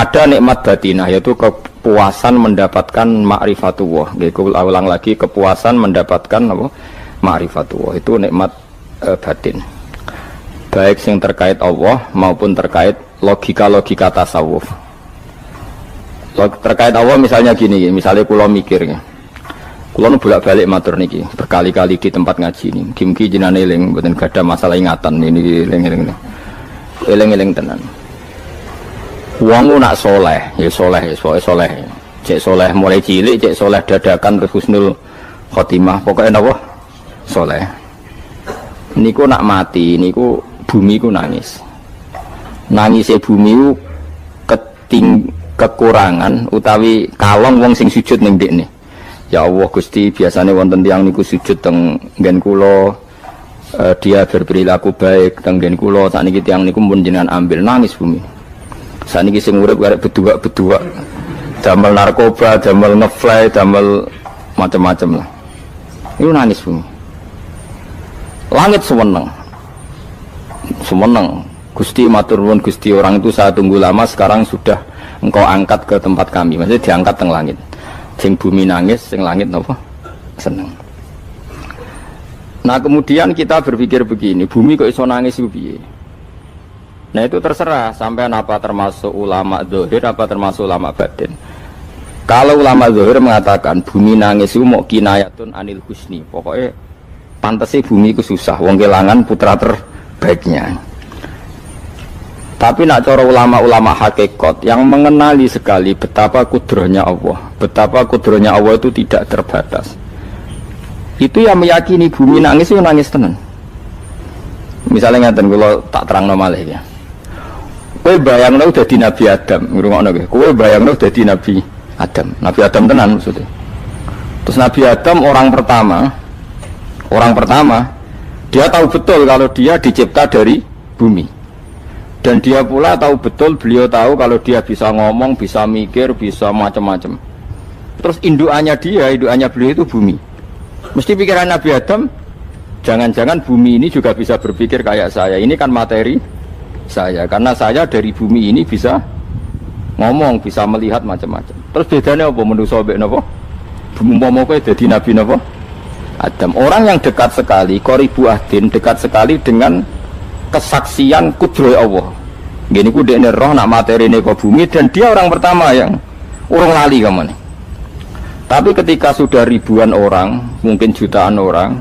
Ada nikmat batinah, yaitu kepuasan mendapatkan ma'rifatullah. Aku ulang lagi, kepuasan mendapatkan apa? Ma'rifatullah. Itu nikmat batin. Baik yang terkait Allah maupun terkait logika-logika tasawuf. Terkait Allah misalnya gini, misalnya kula mikirnya. Kula nu bolak-balik matur niki, berkali-kali di tempat ngaji ini. Mugi jenengan eling mboten gadah masalah ingatan ini eling-eling. Eling-eling tenan. Wong nak soleh, ya soleh, ya soleh. Cek soleh mulai cilik, cek soleh dadakan terus husnul khotimah, pokoknya napa? Soleh. Niku nak mati, niku bumi ku nangis. Nangisnya bumi ku kekurangan utawi kalong wong sing sujud ning ndekne. Ya Allah Gusti, biasanya wonten tiyang niku sujud teng nggen kula, dia berperilaku baik teng nggen kula, sakniki tiyang niku pun jenengan ambil, nangis bumi. Sakniki sing urip arek bedua-bedua, damel narkoba, damel ngefly, damel macam-macam lah. Itu nangis bumi. Langit semeneng. Gusti matur nuwun Gusti, orang itu saya tunggu lama, sekarang sudah engkau angkat ke tempat kami. Maksudnya diangkat teng langit. Sing bumi nangis, sing langit napa? Seneng. Nah, kemudian kita berpikir begini, bumi kok iso nangis iku piye? Nah, itu terserah sampean apa termasuk ulama zahir apa termasuk ulama batin. Kalau ulama zahir mengatakan bumi nangis itu mau kinayatun anil husni, pokoknya pantese bumi itu susah, wong kelangan putra terbaiknya. Tapi nak cara ulama-ulama hakikat yang mengenali sekali betapa kudrohnya Allah, betapa kudrohnya Allah itu tidak terbatas. Itu yang meyakini bumi nangis itu nangis tenan. Misalnya ngaten kula tak terangno malih ya. Kowe bayangno dadi Nabi Adam, ngrungokno kowe. Kowe bayangno dadi Nabi Adam. Nabi Adam tenan maksudnya. Terus Nabi Adam orang pertama dia tahu betul kalau dia dicipta dari bumi. Dan dia pula tahu betul, beliau tahu kalau dia bisa ngomong, bisa mikir, bisa macam-macam. Terus indukannya beliau itu bumi. Mesti pikiran Nabi Adam, jangan-jangan bumi ini juga bisa berpikir kayak saya. Ini kan materi saya, karena saya dari bumi ini bisa ngomong, bisa melihat macam-macam. Terus bedanya apa manusia mbek napa? Umpama kowe dadi nabi napa? Adam. Orang yang dekat sekali, qoribu ahdin, dekat sekali dengan kesaksian kudroh Allah. Gini ku dekne roh nak materine kok bumi, dan dia orang pertama yang urung lali kamane. Tapi ketika sudah ribuan orang, mungkin jutaan orang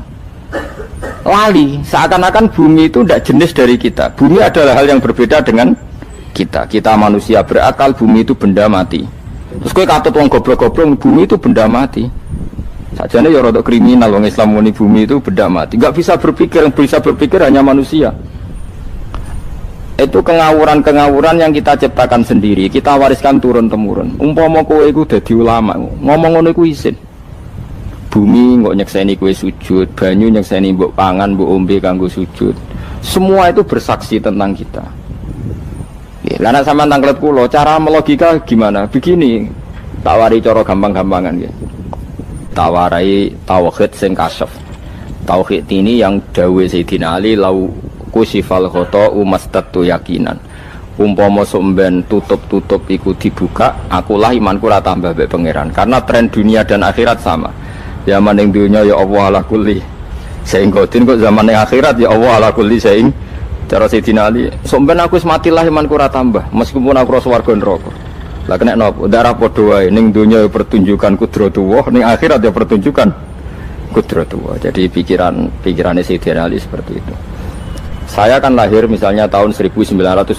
lali, seakan-akan bumi itu tidak jenis dari kita. Bumi adalah hal yang berbeda dengan kita. Kita manusia berakal, bumi itu benda mati. Terus kowe katut wong goblok-goblok, bumi itu benda mati. Sajane ya rada kriminal wong Islam muni bumi itu benda mati. Enggak bisa berpikir, yang bisa berpikir hanya manusia. Itu kengawuran-kengawuran yang kita ciptakan sendiri, kita wariskan turun-temurun. Umpama kowe iku dadi ulama, ngomong ngono iku isin. Bumi kok nyekseni kowe sujud, banyu nyekseni mbok pangan, mbok ombe kanggo sujud. Semua itu bersaksi tentang kita. Ya, lan sampean tanglet kula, cara melogika gimana? Begini, tak wari cara gampang-gampangan ya. Tak warai tauhid sing kasyaf. Tauhid ini yang dawuh Sayyidina Ali lau kusifal khoto umastatu yakinan. Umpama somben tutup-tutup iku dibuka, akulah imanku ora tambah mbek pangeran. Karena tren dunia dan akhirat sama. Zaman yang dunia ya Allah ala kulli saing godin, kok zaman yang akhirat ya Allah ala kulli saing. Cara Sayyidina Ali, somben aku wis matilah imanku ora tambah, meskipun aku ora swarga neraka. Lah kena napa? Darah padha wae, ning dunia ya pertunjukan kudratullah, ning akhirat ya pertunjukan kudratullah. Jadi pikirannya Sayyidina Ali seperti itu. Saya kan lahir misalnya tahun 1970.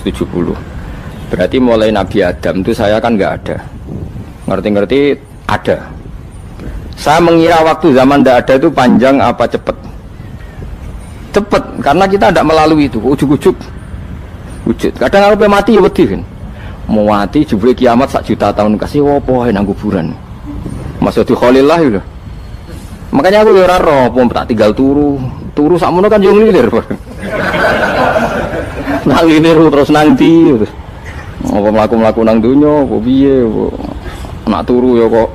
Berarti mulai Nabi Adam itu saya kan nggak ada. Ngerti-ngerti ada. Saya mengira waktu zaman tidak ada itu panjang apa cepat? Cepat, karena kita tidak melalui itu. Ujuk-ujuk wujud. Kadang kalau mati ya wedi kan. Mau mati jebule kiamat 1 juta tahun kasih wopo nang kuburan. Maksudnya Khalillah itu. Makanya aku ora roh, tak tinggal turu sakmono kan yo nglilir. Nang nglilir terus nanti. Apa mlaku-mlaku nang donya, apa piye, nak turu ya kok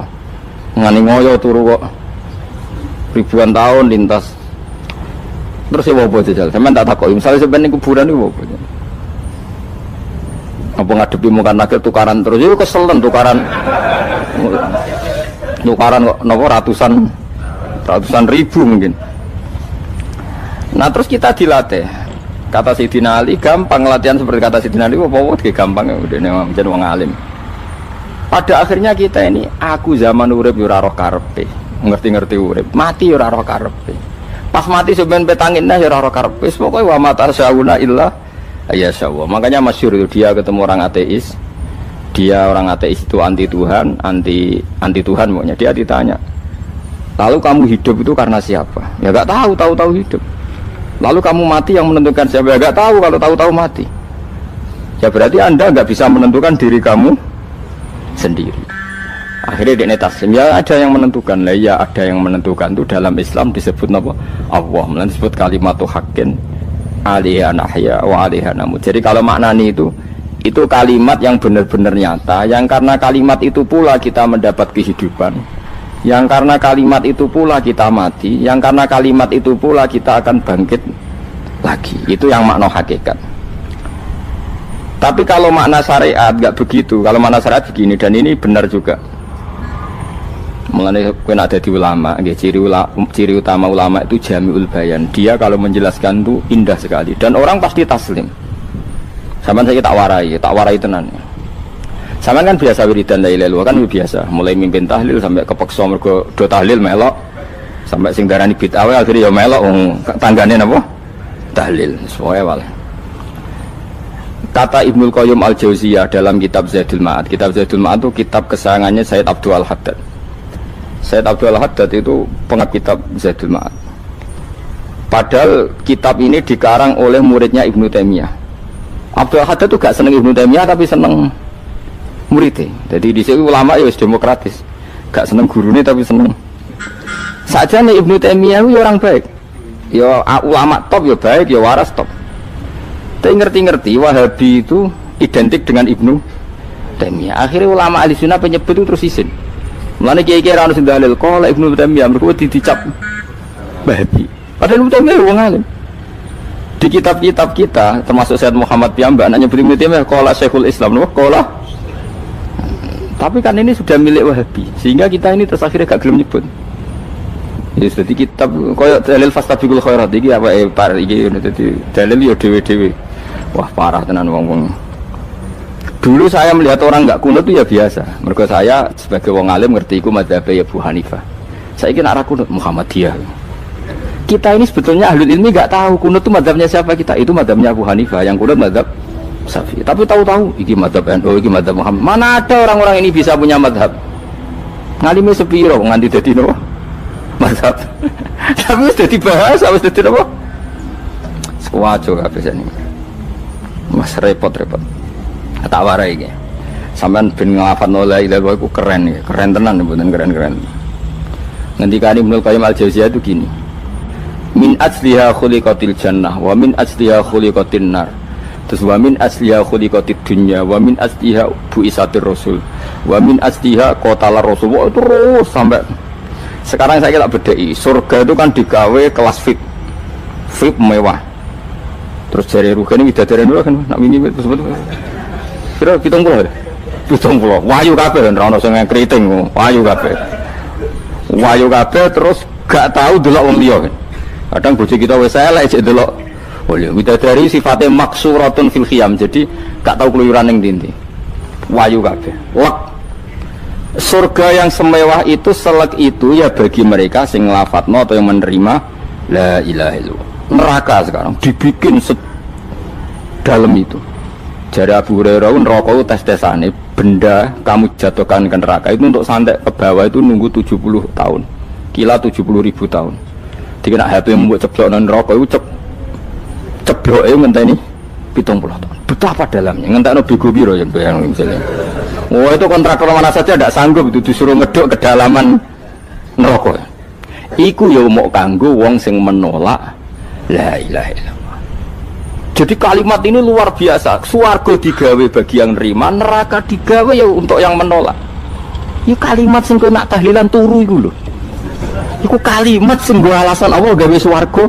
ngani ngoyo turu kok ribuan tahun lintas. Terus ya apa jajal? Sampeyan tak takoki, misale sampeyan ning kuburan iku apa? Apa ngadepi muka nakir tukaran terus itu keselen tukaran kok nopo ratusan ribu mungkin. Nah terus kita dilatih. Kata Sayyidina Ali gampang latihan seperti kata Sayyidina Ali, apa gampang udah jadi wong alim. Pada akhirnya kita ini aku zaman urip yo ora roh karepe, ngerti-ngerti urip, mati yo ora roh karepe. Pas mati sebenarnya petangin nah yo ora roh karepe, pokoke wa mata sauna illa ya Allah. Makanya masyhur itu dia ketemu orang ateis. Dia orang ateis itu anti Tuhan, anti Tuhan pokoknya. Dia ditanya, lalu kamu hidup itu karena siapa? Ya gak tahu hidup. Lalu kamu mati yang menentukan siapa? Ya gak tahu, kalau tahu mati. Ya berarti Anda gak bisa menentukan diri kamu sendiri. Akhirnya dia taslim, ya ada yang menentukan. Lah ya ada yang menentukan itu dalam Islam disebut apa? Allah, disebut kalimatu haqqin alaiha nahya wa alaiha namut. Jadi kalau maknanya itu kalimat yang benar-benar nyata, yang karena kalimat itu pula kita mendapat kehidupan, yang karena kalimat itu pula kita mati, yang karena kalimat itu pula kita akan bangkit lagi. Itu yang makna hakikat. Tapi kalau makna syariat gak begitu. Kalau makna syariat begini, dan ini benar juga. Mengenai kena ada di ulama, ciri utama ulama itu jami'ul bayan. Dia kalau menjelaskan itu indah sekali dan orang pasti taslim. Sama saya tak warai tenan. Sama kan biasa wiridan la ilaha illallah kan biasa, mulai mimpin tahlil sampai kepeksa mergo do tahlil melok, sampai sing darani bid'ah akhirnya ya melok tanggane napa? Tahlil. Sesuai wae. Kata Ibnul Qayyim Al-Jauziyah dalam kitab Zadul Ma'ad. Kitab Zadul Ma'ad itu kitab kesayangannya Sayyid Abdul Haddad. Sayyid Abdul Haddad itu pengarang kitab Zadul Ma'ad. Padahal kitab ini dikarang oleh muridnya Ibnu Taimiyah. Abdul Haddad itu gak seneng Ibnu Taimiyah tapi seneng muridnya. Jadi di sini ulama ya demokratis. Gak seneng gurunya tapi seneng. Saja nih Ibnu Taimiyah itu orang baik. Ya ulama top ya baik, ya waras top. Tapi ngerti-ngerti Wahabi itu identik dengan Ibnu Taimiyah. Akhirnya ulama ahli sunnah penyebut itu terus isin. Mulane kiai-kiai ra ono sing dalil kok Ibnu Taimiyah mergo dicap Wahabi. Padahal Ibnu Taimiyah wong alim. Di kitab-kitab kita termasuk Syekh Muhammad piyambak nanya Ibnu Taimiyah qala Syekhul Islam lho qala. Tapi kan ini sudah milik Wahabi sehingga kita ini terus akhirnya gak gelem nyebut. Ya jadi kitab koyo dalil fastabiqul khairat iki apa par iki dadi dalil yo dhewe-dhewe. Wah parah tenan wong-wong. Dulu saya melihat orang enggak kunut itu ya biasa. Mergo saya sebagai wong alim ngerti iku madzhab Abu Hanifah. Saiki nek ra kunut Muhammadiyah. Kita ini sebetulnya ahlul ilmi enggak tahu kunut itu madzhabnya siapa kita. Itu madzhabnya Abu Hanifah, yang kunut madzhab Syafi'i. Tapi tahu-tahu iki madzhab NU, iki madzhab Muhammad. Mana ada orang-orang ini bisa punya madzhab? Ngalime sepiro nganti dadi nopo? Madzhab. Tapi wis dadi bahasa, wis dadi nopo? Sekuaco kabeh sene. Mas repot-repot. Tak warai iki. Sampeyan ben nglafadzno la ilaha illallah iku keren ya, keren tenan mboten keren-keren. Ngendikane Ibnu Qayyim Al-Jauziyah itu gini. Min asliha khuliqatil jannah wa min asliha khuliqatin nar. Terus wa min asliha khuliqatid dunya wa min asliha buisatir rasul wa min asliha qatala rasul. Terus sampai sekarang saya tak bedai. Surga itu kan digawe kelas VIP mewah. Terus jari rugane widadari dulu kan nak wingi sebut. Kira 70. Wahyu kabeh ora ono sing kriting, wahyu kabeh. Wahyu kabeh terus gak tahu delok wong liya kan. Kadang bojo kita wis elek jek delok. Oh iya, widadari sifatnya maksuratun fil khiyam. Jadi gak tahu keluyuran ning ndi. Wahyu kabeh. Lek surga yang semewah itu selek itu ya bagi mereka sing nglafadzno atau yang menerima la ilaha illallah. Neraka sekarang dibikin dalam itu. Jari Abu Hurairah neraka itu tes-tesane benda kamu jatuhkan ke neraka itu untuk santai ke bawah itu nunggu 70 tahun. Kila 70.000 tahun. Dikena HP yang membuat ceblok nang neraka itu cebloke ngenteni 70 tahun. Betapa dalamnya ngentekno bego piro ya bayang misalnya. Oh itu kontraktor mana saja tidak sanggup itu disuruh ngeduk kedalaman neraka. Iku ya mau kanggo wong sing menolak la ilaha illallah. Jadi kalimat ini luar biasa. Swarga digawe bagi yang nerima, neraka digawe ya untuk yang menolak. Ya kalimat sing kowe nak tahlilan turu iku lho. Iku kalimat sing nggo alasan Allah gawe swarga.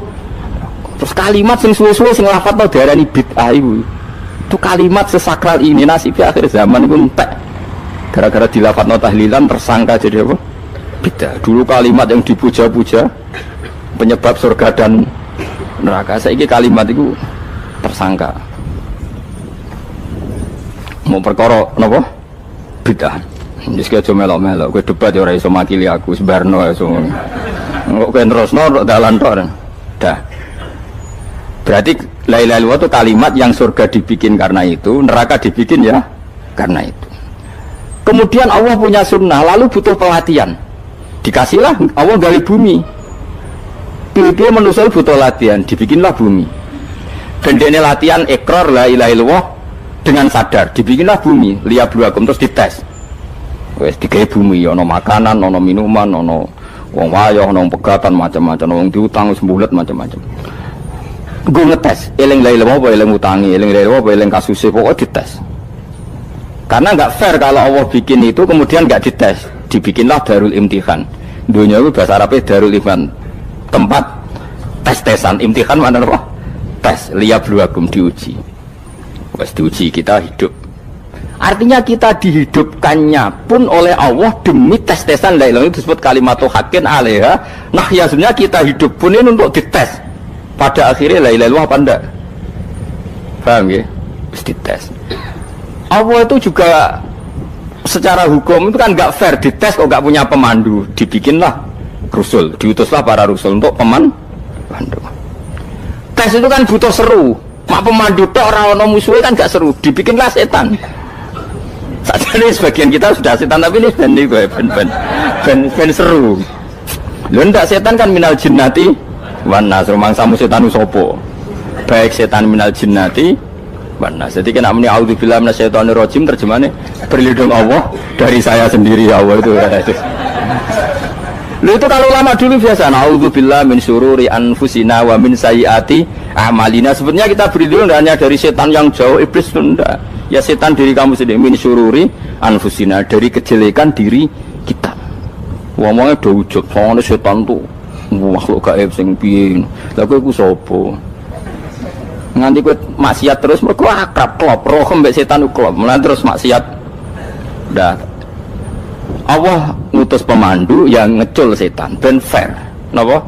Terus kalimat sing suwe-suwe sing lafadzno diarani bid'ah iku. Itu kalimat sesakral ini nasibnya akhir zaman itu entek. Gara-gara dilafadzno tahlilan tersangka jadi apa? Bidah. Dulu kalimat yang dipuja-puja penyebab surga dan neraka. Saiki kalimat itu tersangka. Mau perkara napa? Bidah. Wis aja melok-melok, kowe debat ya ora iso makili aku, sebarno iso. Kok kowe terusno dalan tok. Dah. Berarti la ilaha illallah itu kalimat yang surga dibikin karena itu, neraka dibikin ya karena itu. Kemudian Allah punya sunnah, lalu butuh pelatihan. Dikasihlah Allah dari bumi. Dia manusia butuh latihan, dibikinlah bumi. Dan ini latihan ikrar la ilaha illallah dengan sadar, dibikinlah bumi, liyabluwakum terus dites. Wes digawe bumi, ono makanan, ono minuman, ono wong wayah, ono pegatan macam-macam, wong diutang sembulet macam-macam. Gue ngetes, eling la ilaha apa eling utangi, eling la ilaha apa eling kasusnya, pokoknya dites. Karena nggak fair kalau Allah bikin itu kemudian nggak dites, dibikinlah darul imtihan. Dunia itu bahasa Arabnya darul imtihan, tempat tes-tesan. Imtihan mana apa? Tes, liyabluwakum, diuji. Wes diuji kita hidup. Artinya kita dihidupkannya pun oleh Allah demi tes-tesan la ilaha, itu disebut kalimatu haqqin alaiha. Nah ya sebenarnya kita hidup pun ini untuk dites. Pada akhirnya la ilaha illallah apa enggak? Paham ya? Terus dites. Allah itu juga secara hukum itu kan nggak fair, dites kok nggak punya pemandu, dibikinlah rasul, diutuslah para rasul untuk pemandu. Tes itu kan butuh seru, mak pemandu tok ora ono musuhnya kan nggak seru, dibikinlah setan. Saja ini sebagian kita sudah setan tapi ini ben seru. Lho ndak setan kan minal jinnati wan nas, rumangsamu setan usopo. Baik setan minal jinnati wan nas. Jadi kena muni auzubillahi minasyaitonir rajim, terjemahnya berlindung Allah dari saya sendiri ya Allah itu. Lho itu kalau lama dulu biasa auzubillahi min syururi anfusina wa min sayyiati a'malina. Sebenarnya kita berlindung hanya dari setan yang jauh, iblis itu enggak. Ya setan diri kamu sendiri, min syururi anfusina, dari kejelekan diri kita. Ngomongnya do ujug, soalnya setan tuh makhluk gaib sing piye. Lah kowe iku sapa? Nganti kowe maksiat terus mergo akrab klop, roh mbek setan klop. Mulane terus maksiat. Dah. Allah ngutus pemandu yang ngecul setan ben fair. Napa?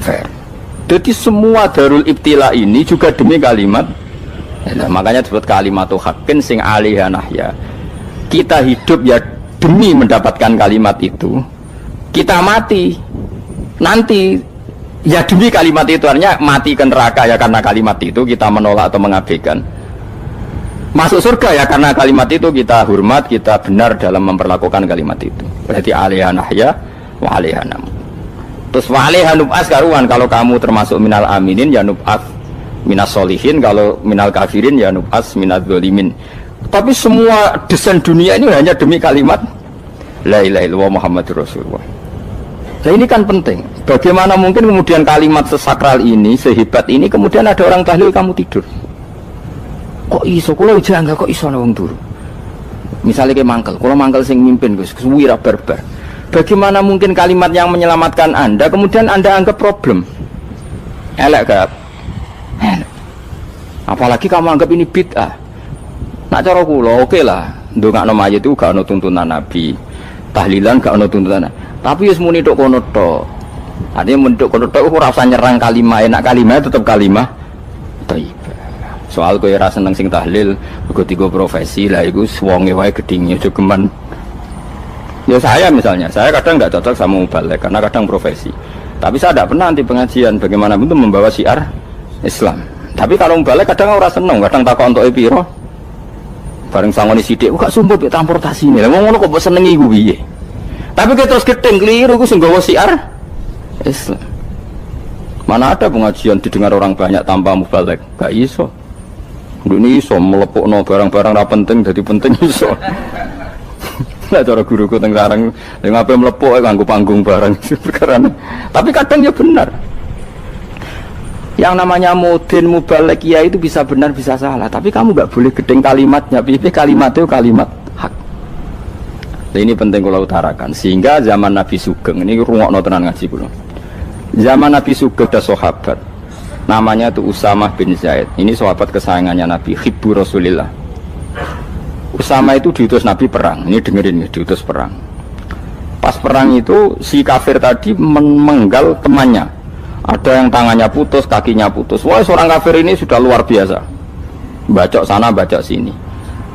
Fair. Jadi semua darul ibtila ini juga demi kalimat. Nah, makanya disebut kalimatu haqqin sing alaiha nahya. Kita hidup ya demi mendapatkan kalimat itu. Kita mati nanti ya demi kalimat itu, artinya mati ke neraka ya karena kalimat itu kita menolak atau mengabaikan. Masuk surga ya karena kalimat itu kita hormat, kita benar dalam memperlakukan kalimat itu. Berarti alaiha nahya wa alaiha nam. Terus wa alaiha nub'as karuan, kalau kamu termasuk minal aminin ya nub'as minas solihin, kalau minal kafirin ya nub'as minaz zalimin. Tapi semua desain dunia ini hanya demi kalimat la ilaha illallah Muhammadur Rasulullah. Nah ini kan penting. Bagaimana mungkin kemudian kalimat sesakral ini, sehebat ini, kemudian ada orang tahlil kamu tidur? Kok iso? Kalau jangga kok iso wong turu? Misalnya kayak mangkel, kalau mangkel sing mimpin Gus, wira barbar. Bagaimana mungkin kalimat yang menyelamatkan Anda kemudian Anda anggap problem? Elek gak? Elek. Apalagi kamu anggap ini bid'ah. Nak cara kula oke lah, ndongakno mayit itu gak ono tuntunan Nabi. Tahlilan gak ono tuntunan. Tapi wis muni tok kono tok. Artinya menduk kono tok ora usah nyerang kalimah, enak kalimah tetap kalimah thayyibah. Soal kowe ora seneng sing tahlil, mergo tiga profesi lah iku wonge wae gedhinge aja geman. Ya saya misalnya, saya kadang enggak cocok sama mubalek karena kadang profesi. Tapi saya tidak pernah anti pengajian, bagaimana pun membawa syiar Islam. Tapi kalau mubalek kadang ora seneng, kadang takok entuk piro. Bareng sangoni sithik, kok sumpah mek transportasi ini. Lah ngono kok mbok senengi iku piye? Tapi kita terus gedeng keliru, itu sungguh syiar Islam. Mana ada pengajian didengar orang banyak tanpa mubalek? Gak iso. Ini iso melepukno barang-barang ra penting jadi penting iso. Lah cara guruku teng sareng, lha ngapain melepuk nganggo panggung barang perkara. Tapi kadang ya benar. Yang namanya mudin mubalek ya itu bisa benar bisa salah, tapi kamu gak boleh gedeng kalimatnya. Pilih kalimat itu kalimat hak. Ini penting kalau utarakan, sehingga zaman Nabi Sugeng ini rungokno tenan ngaji kula. Zaman Nabi Sugeng ada sahabat Namanya tuh Usamah bin Zaid. Ini sahabat kesayangannya Nabi, hibbu Rasulillah. Usamah itu diutus Nabi perang. Ini dengerin ya, diutus perang. Pas perang itu si kafir tadi menggal temannya. Ada yang tangannya putus, kakinya putus. Wah, seorang kafir ini sudah luar biasa. Bacok sana, bacok sini.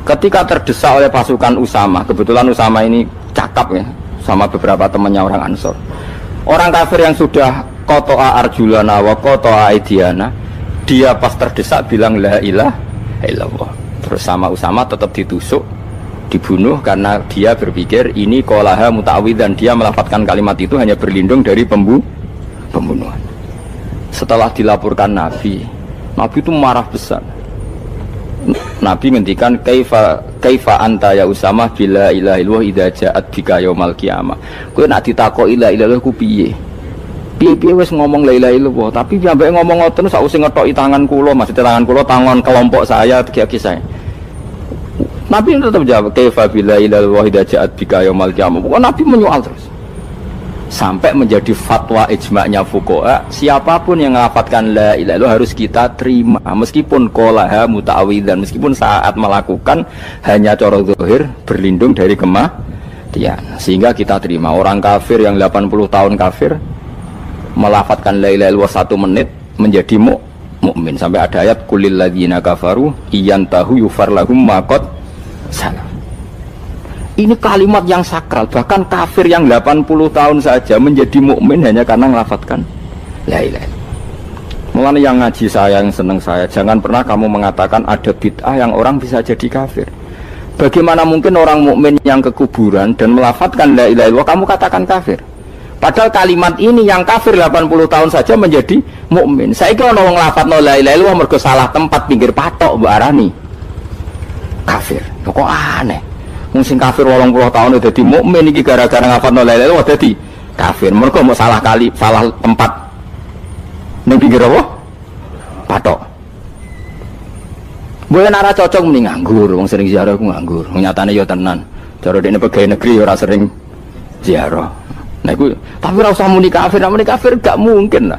Ketika terdesak oleh pasukan Usamah, kebetulan Usamah ini cakap ya, sama beberapa temannya orang Ansor. Orang kafir yang sudah kotoa arjulana wa kotoa aidiana, dia pas terdesak bilang la ilaha illallah. Terus sama Usamah tetap ditusuk, dibunuh karena dia berpikir ini qolaha muta'awwidzan, dia melafadzkan kalimat itu hanya berlindung dari pembunuhan. Setelah dilaporkan Nabi itu marah besar. Nabi ngendikan kaifa anta ya Usamah bila ilaha illallah idza ja'at bika yaumal qiyamah. Kowe nek ditakoki la ilaha illallah ku piye? Piye wis ngomong la ilaha illallah, tapi sampe ngomong ngoten sakwise ngethoki tangan kula, maksudnya tangan kula tangan kelompok saya, tiga-tiga saya. Nabi tetap jawab kaifa bila ilaha illallah idza ja'at bika yaumal qiyamah. Pokoknya Nabi menyoal terus. Sampai menjadi fatwa ijma'nya fuqaha, siapapun yang melafadzkan la ilaha illallah harus kita terima meskipun qolaha muta'awwidzan, meskipun saat melakukan hanya cara zahir berlindung dari kematian, sehingga kita terima. Orang kafir yang 80 tahun kafir melafadzkan la ilaha illallah 1 menit menjadi mukmin. Sampai ada ayat kulil ladzina kafaru iyantahu yufar lahum ma qad salah. Ini kalimat yang sakral, bahkan kafir yang 80 tahun saja menjadi mukmin hanya karena melafadzkan la ilaha illallah. Mulane yang ngaji saya, yang seneng saya, jangan pernah kamu mengatakan ada bid'ah yang orang bisa jadi kafir. Bagaimana mungkin orang mukmin yang ke kuburan dan melafadzkan la ilaha illallah kamu katakan kafir? Padahal kalimat ini yang kafir 80 tahun saja menjadi mukmin. Saiki ana wong nglafadzno la ilaha illallah mergo salah tempat pinggir patok mbok arani kafir. Kok aneh. Wong sing kafir 80 tahun udah dadi mukmin iki gara-gara ngafalno la ilaha illallah dadi kafir. Mergo mau salah tempat ning pinggir apa? Patok. Mboten ora cocok muni nganggur, wong sering ziarah ku nganggur. Nyatane ya tenan. Cara dekne pegawai negeri ora sering ziarah. Nah iku tapi ora usah muni kafir gak mungkin lah.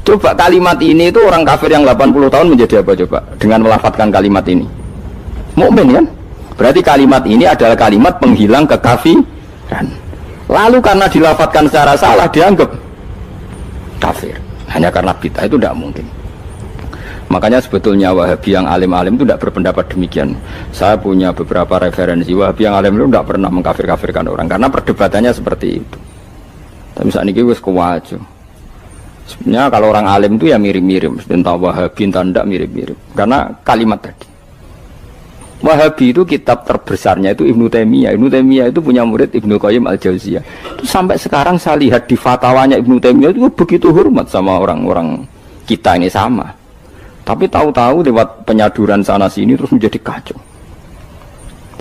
Coba kalimat ini itu orang kafir yang 80 tahun menjadi apa coba dengan melafadzkan kalimat ini? Mukmin kan? Berarti kalimat ini adalah kalimat penghilang kekafiran. Lalu karena dilafadzkan secara salah dianggap kafir. Hanya karena bid'ah itu tidak mungkin. Makanya sebetulnya Wahabi yang alim-alim itu tidak berpendapat demikian. Saya punya beberapa referensi Wahabi yang alim itu tidak pernah mengkafir-kafirkan orang karena perdebatannya seperti itu. Tapi saat ini wis kuwajo. Sebenarnya kalau orang alim itu ya mirip-mirip, entah Wahabi entah tidak mirip-mirip. Karena kalimat tadi. Wahabi itu kitab terbesarnya itu Ibnu Taimiyah. Ibnu Taimiyah itu punya murid Ibnu Qayyim Al-Jauziyah. Itu sampai sekarang saya lihat di fatwanya Ibnu Taimiyah itu begitu hormat sama orang-orang kita ini sama. Tapi tahu-tahu lewat penyaduran sana sini terus menjadi kacau.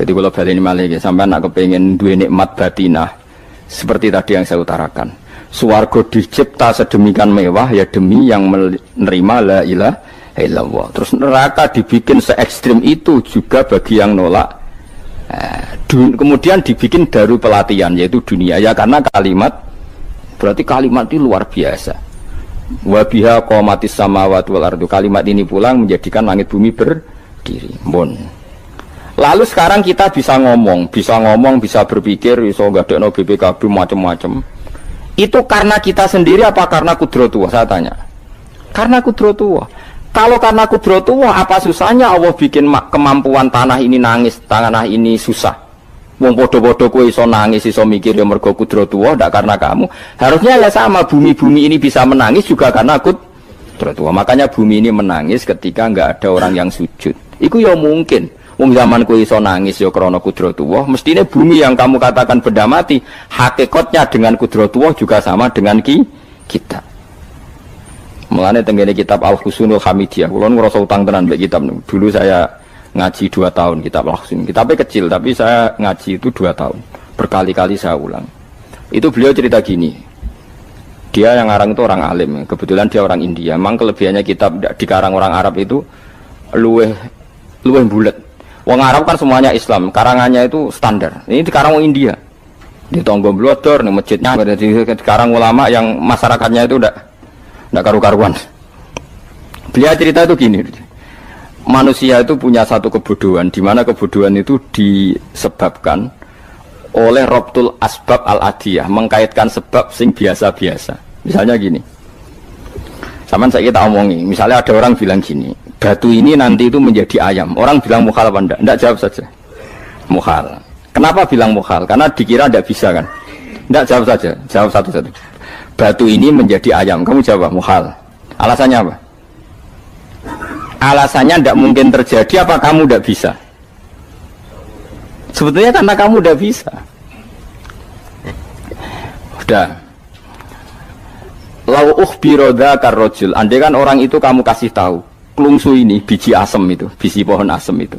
Jadi kalau balik ini malah sampai nak kepengen dua nikmat batinah seperti tadi yang saya utarakan. Swarga dicipta sedemikian mewah ya demi yang menerima la ilaha illallah. Terus neraka dibikin se ekstrim itu juga bagi yang nolak. Kemudian dibikin daru pelatihan yaitu dunia ya karena kalimat berarti kalimat itu luar biasa. Wa biha qamatis samawati wal ardu. Kalimat ini pulang menjadikan langit bumi berdiri. Lalu sekarang kita bisa ngomong, bisa berpikir, bisa ngadekno BPKB macam-macam. Itu karena kita sendiri apa karena kudratullah? Saya tanya. Karena kudratullah. Kalau karena kudratullah, apa susahnya Allah bikin kemampuan tanah ini nangis, tanah ini susah. Wong podo-podo kowe iso nangis, iso mikir ya mergo kudratullah, ndak karena kamu. Harusnya ya sama, bumi-bumi ini bisa menangis juga karena kudratullah. Makanya bumi ini menangis ketika enggak ada orang yang sujud. Iku ya mungkin. Wong zaman kowe iso nangis ya krana kudratullah, mestine bumi yang kamu katakan benda mati, hakikatnya dengan kudratullah juga sama dengan kita. Mulane tenggene kitab Al-Husunul Hamidiyah, kula ngrasa utang tenan mbek kitab. Dulu saya ngaji 2 tahun kitab Al-Husun. Kitabnya kecil tapi saya ngaji itu 2 tahun. Berkali-kali saya ulang. Itu beliau cerita gini. Dia yang ngarang itu orang alim, kebetulan dia orang India. Memang kelebihannya kitab dikarang orang Arab itu luweh bulet. Wong Arab kan semuanya Islam, karangannya itu standar. Ini dikarang orang India. Di Tonggo Blodor, di masjidnya, dikarang ulama yang masyarakatnya itu udah karu-karuan. Beliau cerita itu gini, manusia itu punya satu kebodohan, di mana kebodohan itu disebabkan oleh robtul asbab al-adiyah, mengkaitkan sebab sing biasa-biasa. Misalnya gini, sama saya kita omongi, misalnya ada orang bilang gini, batu ini nanti itu menjadi ayam. Orang bilang mukhal apa enggak? Enggak, jawab saja. Mukhal. Kenapa bilang mukhal? Karena dikira enggak bisa kan? Enggak, jawab saja. Jawab satu-satu. Batu ini menjadi ayam. Kamu jawab mukhal. Alasannya apa? Alasannya enggak mungkin terjadi apa kamu enggak bisa? Sebetulnya karena kamu enggak bisa. Udah. Lau ukhbiro dzakar rajul. Andai kan orang itu kamu kasih tahu, klungsu ini biji asem itu, biji pohon asem itu.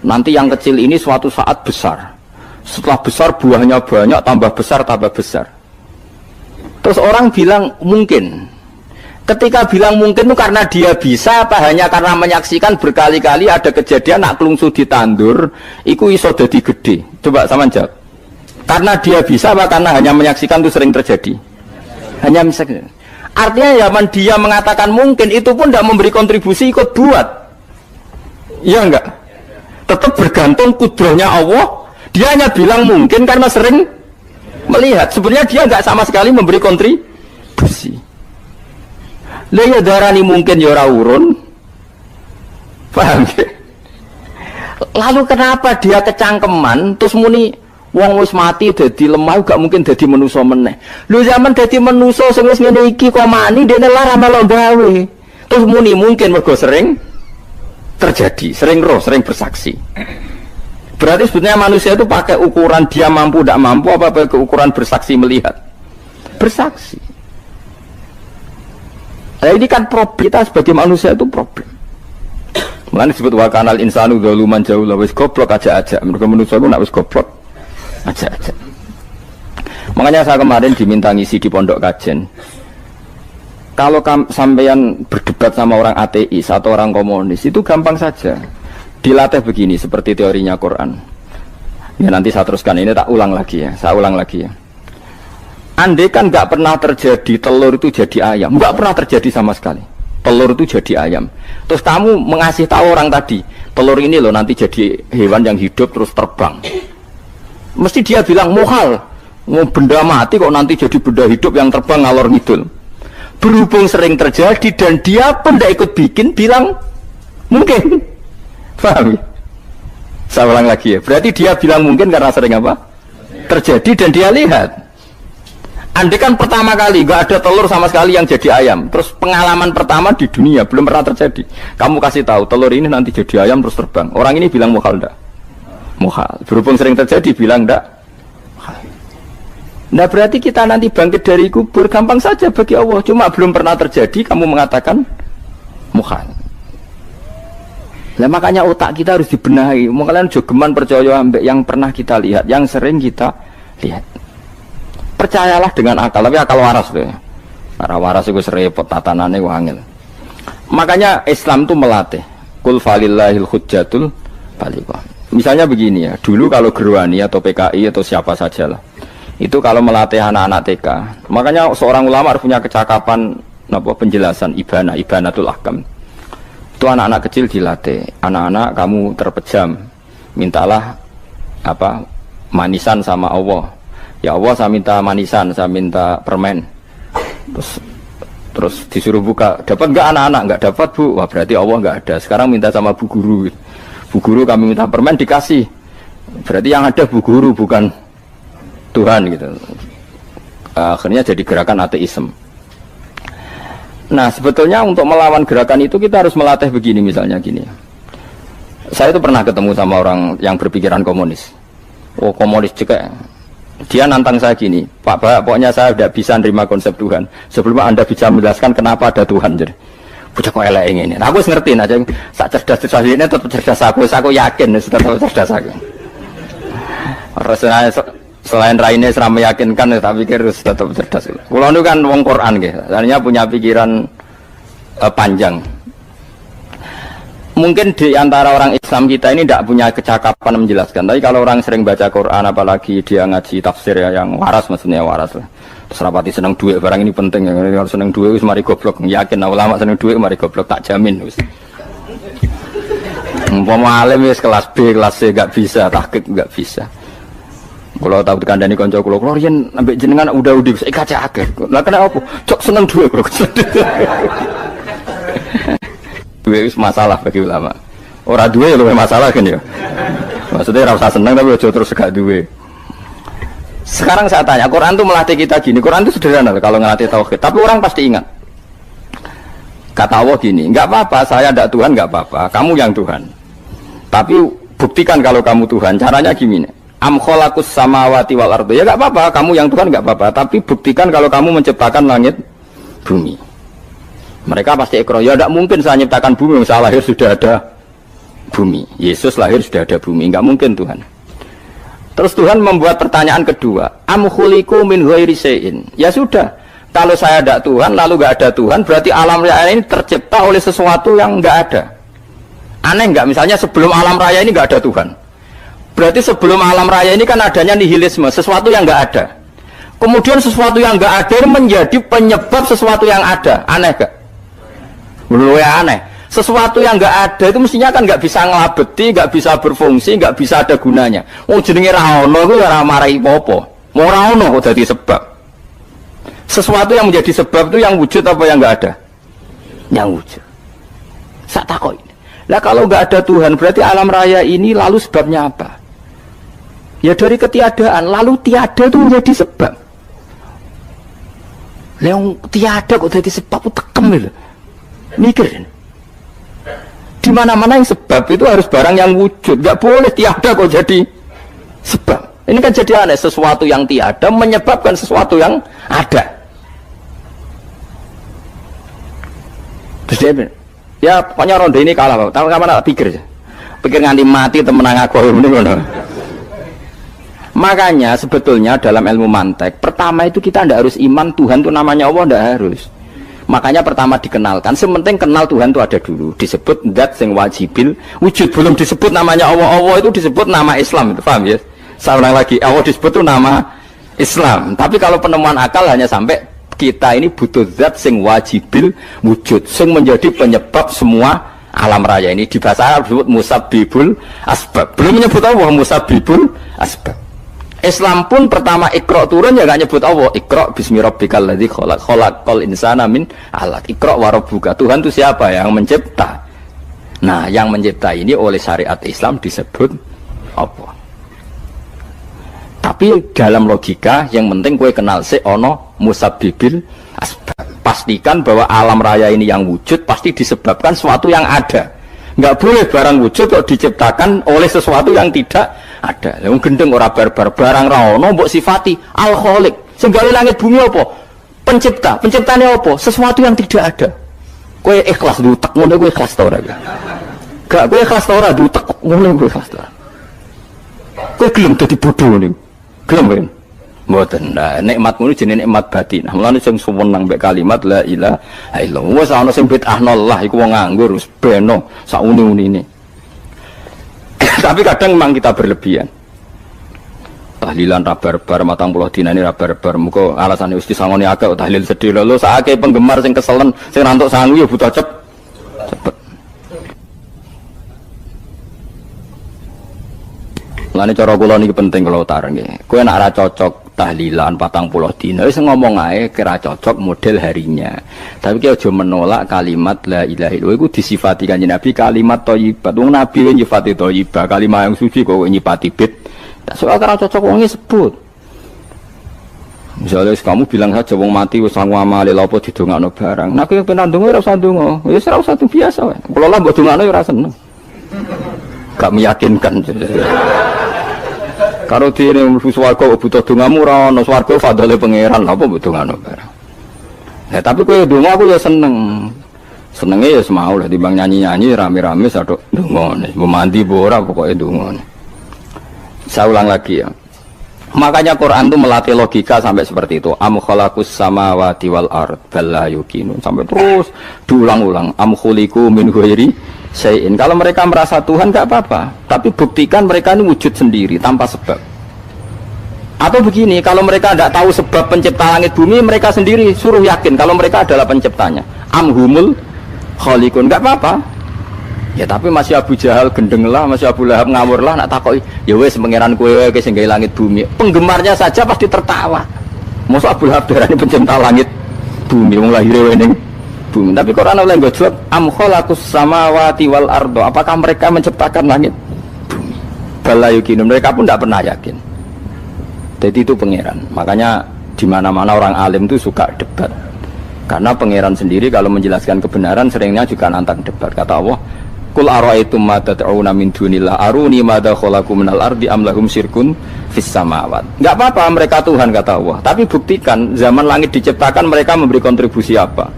Nanti yang kecil ini suatu saat besar. Setelah besar buahnya banyak, tambah besar, tambah besar. Terus orang bilang mungkin. Ketika bilang mungkin itu karena dia bisa apa hanya karena menyaksikan berkali-kali ada kejadian nak klungsu ditandur, iku iso dadi gede. Coba sama jawab. Karena dia bisa apa karena hanya menyaksikan itu sering terjadi? Hanya misalnya. Artinya zaman dia mengatakan mungkin itu pun tidak memberi kontribusi ikut buat. Iya enggak? Tetap bergantung kudrahnya Allah. Dia hanya bilang mungkin karena sering melihat. Sebenarnya dia enggak sama sekali memberi kontribusi. Lah ya darani mungkin ya ora urun. Paham ya? Lalu kenapa dia kecangkeman terus muni wong wis mati dadi lemah gak mungkin dadi manusa meneh. Lho zaman dadi manusa sing wis ngene iki kok mani dene lara melo gawe. Terus muni mungkin mergo sering terjadi, sering roh, sering bersaksi. Berarti sebetulnya manusia itu pakai ukuran dia mampu tidak mampu apa pakai ukuran bersaksi melihat. Bersaksi. Nah ini kan problem kita sebagai manusia itu problem. Mulane disebut wa kanal insanu dzaluman jahula wis goblok aja-aja. Mergo manusia itu nak wis goblok aja-aja. Makanya saya kemarin diminta ngisi di pondok kajen. Kalau sampean berdebat sama orang ateis atau orang komunis itu gampang saja. Dilatih begini seperti teorinya Quran. Ya nanti saya teruskan ini tak ulang lagi ya. Saya ulang lagi ya. Andai kan nggak pernah terjadi telur itu jadi ayam, nggak pernah terjadi sama sekali. Telur itu jadi ayam. Terus kamu mengasih tahu orang tadi, telur ini loh nanti jadi hewan yang hidup terus terbang. Mesti dia bilang muhal, benda mati kok nanti jadi benda hidup yang terbang ngalor ngidul. Berhubung sering terjadi dan dia pun tidak ikut bikin, bilang mungkin. Paham ya? Saya ulang lagi ya. Berarti dia bilang mungkin karena sering apa? Terjadi dan dia lihat. Andai kan pertama kali nggak ada telur sama sekali yang jadi ayam, terus pengalaman pertama di dunia belum pernah terjadi. Kamu kasih tahu telur ini nanti jadi ayam terus terbang. Orang ini bilang muhal enggak? Muhal. Berhubung sering terjadi bilang enggak? Nah berarti kita nanti bangkit dari kubur gampang saja bagi Allah. Cuma belum pernah terjadi kamu mengatakan muhal. Nah makanya otak kita harus dibenahi. Kalian jogeman percaya ambek yang pernah kita lihat, yang sering kita lihat. Percayalah dengan akal, tapi akal waras deh. Karena waras itu serempet tatanannya wangil. Makanya Islam itu melatih. Kul falillahil hujjatul balighah. Misalnya begini ya, dulu kalau Gerwani atau PKI atau siapa saja lah, itu kalau melatih anak-anak TK, makanya seorang ulama harus punya kecakapan penjelasan ibanatul ahkam. Itu anak-anak kecil dilatih. Anak-anak kamu terpejam, mintalah manisan sama Allah. Ya Allah saya minta manisan, saya minta permen. Terus disuruh buka, dapat enggak anak-anak? Enggak dapat bu. Wah berarti Allah enggak ada. Sekarang minta sama bu guru. Bu guru kami minta permen dikasih. Berarti yang ada bu guru bukan Tuhan gitu. Akhirnya jadi gerakan ateisme. Nah sebetulnya untuk melawan gerakan itu kita harus melatih begini misalnya gini. Saya itu pernah ketemu sama orang yang berpikiran komunis. Oh komunis juga. Dia nantang saya gini, Pak, pokoknya saya tidak bisa nerima konsep Tuhan sebelum Anda bisa menjelaskan kenapa ada Tuhan. Jadi, bocah kok elek ini. Nah, aku ngerti aja, sak cerdas ini tetap cerdas aku yakin tetap cerdas aku. Rasanya selain raine seram meyakinkan, tapi pikir tetap cerdas. Kulo itu kan wong Quran gitu, artinya punya pikiran panjang. Mungkin di antara orang Islam kita ini tidak punya kecakapan menjelaskan. Tapi kalau orang sering baca Quran, apalagi dia ngaji tafsir ya, yang waras maksudnya waras lah. Terus rapati seneng duit, barang ini penting. Kalau seneng duit, mari goblok. Yakin ulama seneng duit, mari goblok, tak jamin. Umpama alim wis kelas B, kelas C gak bisa, tahqiq gak bisa. Kalau tahu dikandani konco kulo riyen ambek jenengan udah saya kaca akeh. Lah kenapa? Cok seneng duit kulo. Duit itu masalah bagi ulama. Orang duit lebih masalah kan ya. Maksudnya rasa senang tapi aja terus gak duit. Sekarang saya tanya, Quran itu melatih kita gini. Quran itu sederhana kalau ngelatih tauhid. Tapi orang pasti ingat. Kata Allah gini, nggak apa-apa, saya tidak Tuhan, nggak apa-apa. Kamu yang Tuhan. Tapi buktikan kalau kamu Tuhan. Caranya gini. Am khalaqus samawati wal ardi. Ya nggak apa-apa, kamu yang Tuhan nggak apa-apa. Tapi buktikan kalau kamu menciptakan langit, bumi. Mereka pasti ikrar, ya tidak mungkin saya menciptakan bumi, saya lahir sudah ada bumi. Yesus lahir sudah ada bumi, nggak mungkin Tuhan. Terus Tuhan membuat pertanyaan kedua, am khuliqu min ghairi syai'in. Ya sudah, kalau saya tidak Tuhan, lalu nggak ada Tuhan, berarti alam raya ini tercipta oleh sesuatu yang nggak ada. Aneh nggak? Misalnya sebelum alam raya ini nggak ada Tuhan. Berarti sebelum alam raya ini kan adanya nihilisme, sesuatu yang nggak ada. Kemudian sesuatu yang nggak ada menjadi penyebab sesuatu yang ada. Aneh gak? Menurut aneh, sesuatu yang nggak ada itu mestinya kan nggak bisa ngelabeti, nggak bisa berfungsi, nggak bisa ada gunanya. Oh jenenge raono itu ya marai popo, mau raono kok jadi sebab. Sesuatu yang menjadi sebab itu yang wujud apa yang nggak ada? Yang wujud. Sak takoi. Lah kalau nggak ada Tuhan berarti alam raya ini lalu sebabnya apa? Ya dari ketiadaan, lalu tiada itu menjadi sebab. Yang tiada kok jadi sebab itu tekem gitu. Mikir di mana-mana yang sebab itu harus barang yang wujud, nggak boleh tiada kok jadi sebab. Ini kan jadi aneh, sesuatu yang tiada menyebabkan sesuatu yang ada. Terus dia ya pokoknya ronde ini kalah, tahu kapan tak pikir nganti mati temenang aku ini. Makanya sebetulnya dalam ilmu mantek pertama itu kita tidak harus iman Tuhan itu namanya Allah, tidak harus. Makanya pertama dikenalkan, sementing kenal Tuhan itu ada dulu, disebut zat sing wajibil wujud, belum disebut namanya Allah. Allah itu disebut nama Islam, itu paham ya? Saya ulang lagi, Allah disebut itu nama Islam. Tapi kalau penemuan akal hanya sampai kita ini butuh zat sing wajibil wujud, sing menjadi penyebab semua alam raya ini. Di bahasa Arab disebut musabbibul asbab. Belum menyebut Allah musabbibul asbab. Islam pun pertama Iqra turun ya gak nyebut Allah. Iqra bismi rabbikal ladzi khalaq, khalaqal insana min 'alaq. Iqra wa rabbuka. Tuhan itu siapa? Yang mencipta. Nah, yang mencipta ini oleh syariat Islam disebut apa? Tapi dalam logika yang penting kowe kenal sik ana musabbibil asbab. Pastikan bahwa alam raya ini yang wujud pasti disebabkan sesuatu yang ada. Enggak boleh barang wujud kok diciptakan oleh sesuatu yang tidak ada. Yang gendeng ora barbar barang ra ono mbok sifati al-khaliq. Sing gawe langit bumi apa? Pencipta. Penciptane apa? Sesuatu yang tidak ada. Kowe ikhlas dutek ngono kowe ikhlas ta ora? Gak kowe ikhlas ta ora dutek ngono kowe ikhlas ta. Kowe gelem dadi bodho niku. Gelem kan? Mboten. Nah, nikmat ngono jenenge nikmat batin. Mulane sing suwenang mbek kalimat la ilaha illallah. Wis ana sing bid'ahnallah iku wong nganggur wis beno sak uni-unine. Tapi kadang memang kita berlebihan. Tahlilan rabar-bar matang puluh dina ini rabar-bar. Muka alasannya wis disangoni akeh tahlil sedih lho sakake penggemar sing keselen sing rantuk sangu ya butuh cepet. Lane cara kula niki penting kula utara nggih. Kowe nek ora cocok tahlilan 40 dina wis ngomong ae kira cocok model harinya. Tapi ki aja menolak kalimat la ilaha illallah iku disifati Kanjeng Nabi kalimat thayyibat. Wong Nabi nyifati thayyibah, kalimat yang suci kok nyifati bid. Tak soal kira cocok wong sebut. Misalnya kamu bilang saja wong mati wis sangu amale lha apa didongakno barang. Nek kowe pengen ndonga ora usah ndonga. Wis ora usah biasa wae. Kula lah mbok dongakno ora seneng. Gak meyakinkan. Karo dene mlebu swarga butuh dongamu ora ana swarga fadhole pangeran apa mbok dongano barang. Nah, tapi kowe donga aku ya seneng. Senenge ya semau lah timbang nyanyi-nyanyi rame-rame sadok dongane. Mbok mandi mbok ora pokoke dongane. Saya ulang lagi ya. Makanya Quran itu melatih logika sampai seperti itu. Am khalaqus samawati wal ard bal la yuqinun. Sampai terus diulang-ulang. Am khuliqu min ghairi syai'in. Kalau mereka merasa Tuhan nggak apa-apa, tapi buktikan mereka ini wujud sendiri tanpa sebab. Atau begini, kalau mereka tidak tahu sebab pencipta langit bumi, mereka sendiri suruh yakin kalau mereka adalah penciptanya. Amhumul khaliqun, nggak apa-apa. Ya tapi masih Abu Jahal gendeng lah, masih Abu Lahab ngawur lah, nak takoi. Ya wes pangeran kowe ke sing gawe langit bumi. Penggemarnya saja pasti tertawa. Masa Abu Lahab darani pencipta langit bumi, wong lahir wening bumi. Tapi Quran oleh nggo jawab am khalaqus samawati wal ardo. Apakah mereka menciptakan langit bumi? Bala yuqinu, mereka pun tidak pernah yakin. Jadi itu pangeran. Makanya di mana-mana orang alim itu suka debat. Karena pangeran sendiri kalau menjelaskan kebenaran seringnya juga nantang debat. Kata Allah, Qul ara'aytum ma tad'una min dunillah aruni madza khalaqu minal ardi am lahum syirkun fis samawat. Enggak apa-apa mereka Tuhan kata Allah, tapi buktikan zaman langit diciptakan mereka memberi kontribusi apa?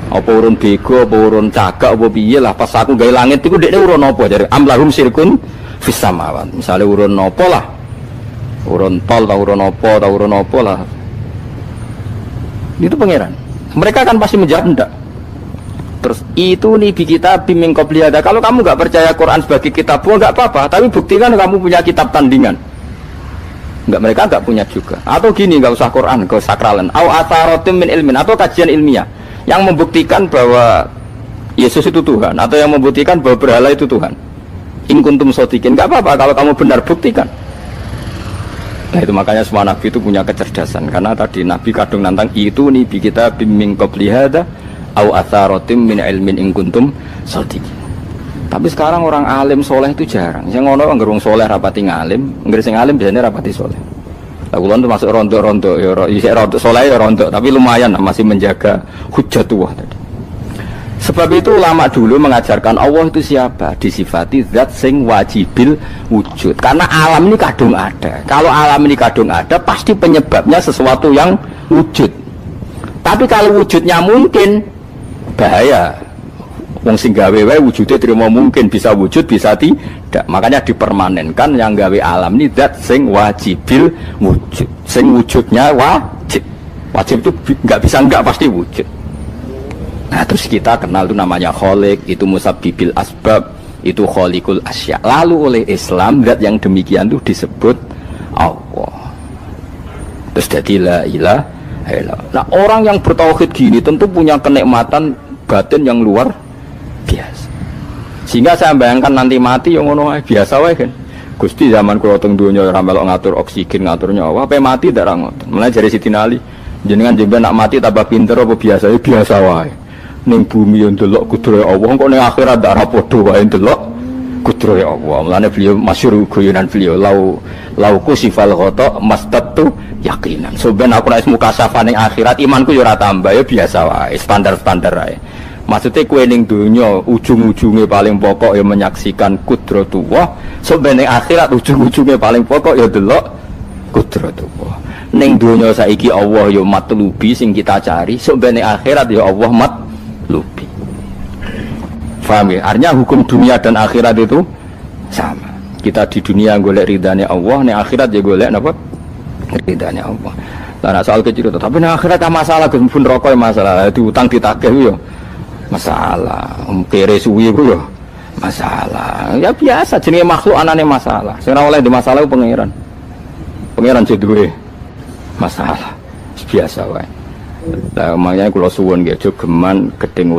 Apa urun bego, apa urun cagak, apa piye lah pas aku gawe langit iku dekne urun apa jare am lahum syirkun fis samawat. Misale urun apa lah? Urun tol ta urun apa lah. Itu pangeran. Mereka kan pasti menjawab enggak. Terus itu nih kita bimbing qobliyada. Kalau kamu nggak percaya Quran sebagai kitab, nggak apa-apa. Tapi buktikan kamu punya kitab tandingan. Nggak, mereka nggak punya juga. Atau gini, nggak usah Quran, nggak usah sakralan. Au atharotim min ilmin, atau kajian ilmiah yang membuktikan bahwa Yesus itu Tuhan, atau yang membuktikan bahwa berhala itu Tuhan. In kuntum shodiqin, nggak apa-apa kalau kamu benar, buktikan. Nah itu makanya semua nabi itu punya kecerdasan. Karena tadi nabi kadung nantang itu nih kita bimbing qobliyada au atharatim min ilmin in kuntum shodiqin. Tapi sekarang orang alim soleh itu jarang. Yang ngono anggere wong soleh rapati ngalim, anggere sing alim biasanya rapati soleh. Lah kula itu masuk rontok-rontok ya isih rontok soleh ya rontok, tapi lumayan masih menjaga hujjatullah tadi. Sebab itu ulama dulu mengajarkan Allah itu siapa? Disifati zat sing wajibil wujud. Karena alam ini kadung ada. Kalau alam ini kadung ada, pasti penyebabnya sesuatu yang wujud. Tapi kalau wujudnya mungkin, bahaya. Wong sing gawe wae wujude terima mungkin bisa wujud bisa tidak. Makanya dipermanenkan yang gawe alam ini zat sing wajibil wujud. Sing wujudnya wajib. Wajib itu enggak bisa enggak pasti wujud. Nah terus kita kenal itu namanya khaliq, itu musabbibil asbab, itu khaliqul asya. Lalu oleh Islam zat yang demikian itu disebut Allah. Terus jadi la ilaha illallah. Nah orang yang bertauhid gini tentu punya kenikmatan batin yang luar biasa. Sehingga saya bayangkan nanti mati yang ngono biasa wae kan. Gusti zaman kula teng donya ora melok ngatur oksigen, ngatur nyawa, ape mati ndak ra ngoten. Mulane jare Sidina Ali, jenengan jemben nak mati tambah pinter apa biasa? Ya biasa wae. Ning bumi yo ndelok kudrahe Allah, kok ning akhirat ndak ra padha wae ndelok kudrahe Allah. Mulane beliau masyhur guyonan beliau lau kusifal ghata mastatu yakinan. So ben aku nek mukasafah ning akhirat imanku yo ora tambah ya biasa wae, standar-standar wae. Maksudnya kue ning dunia ujung-ujungnya paling pokok ya menyaksikan kudratullah. Sebenarnya akhirat ujung-ujungnya paling pokok ya delok kudratullah. Ning dunia saiki Allah ya matlubi sing kita cari. Sebenarnya akhirat ya Allah matlubi. Faham ya? Artinya hukum dunia dan akhirat itu sama. Kita di dunia golek ridhanya Allah, ning akhirat ya golek napa? Ridhanya Allah. Nah soal kecil itu, tapi ning akhirat tak masalah, Gus pun rokok masalah, diutang ditagih yo. Masalah, kere suwi ku yo masalah. Ya biasa jenenge makhluk anane masalah. Sing ora oleh di masalah ku pangeran. Pangeran sing duwe masalah. Biasa wae. Lah makanya kula suwun nggih aja geman gedeng